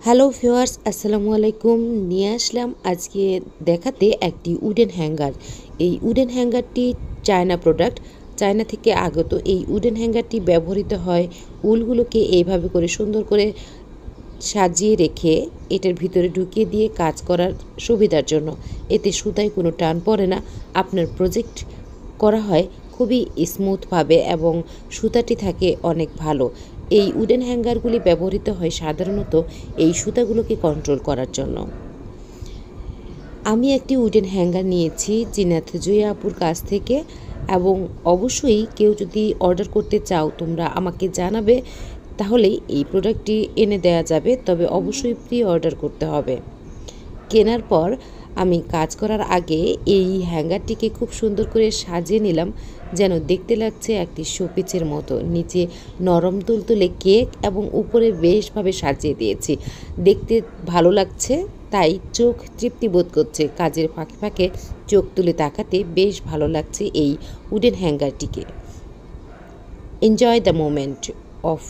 Hello viewers, আসসালামু আলাইকুম। নিয়ে আসলাম আজকে দেখাতে একটি উডেন হ্যাঙ্গার। এই উডেন হ্যাঙ্গারটি চায়না প্রোডাক্ট, চায়না থেকে আগত। এই উডেন হ্যাঙ্গারটি ব্যবহৃত হয় উলগুলোকে এইভাবে করে সুন্দর করে সাজিয়ে রেখে এটার ভিতরে ঢুকিয়ে দিয়ে কাজ করার সুবিধার জন্য। এতে সুতায় কোনো টান পড়ে না, আপনার প্রজেক্ট করা হয় খুবই স্মুথভাবে এবং সুতাটি থাকে অনেক ভালো। এই উডেন হ্যাঙ্গারগুলি ব্যবহৃত হয় সাধারণত এই সুতাগুলোকে কন্ট্রোল করার জন্য। আমি একটি উডেন হ্যাঙ্গার নিয়েছি জিনাত জুইয়া আপুর কাছ থেকে, এবং অবশ্যই কেউ যদি অর্ডার করতে চাও তোমরা আমাকে জানাবে, তাহলেই এই প্রোডাক্টটি এনে দেওয়া যাবে। তবে অবশ্যই প্রি অর্ডার করতে হবে। কেনার পর আমি কাজ করার আগে এই হ্যাঙ্গারটিকে খুব সুন্দর করে সাজিয়ে নিলাম, যেন দেখতে লাগছে একটি শোপিসের মতো। নিচে নরম তুলতুলে কেক এবং উপরে বেশভাবে সাজিয়ে দিয়েছি, দেখতে ভালো লাগছে। তাই চোখ তৃপ্তি বোধ করছে, কাজের ফাঁকে ফাঁকে চোখ তুলে তাকাতে বেশ ভালো লাগছে এই উডেন হ্যাঙ্গারটিকে। Enjoy the moment of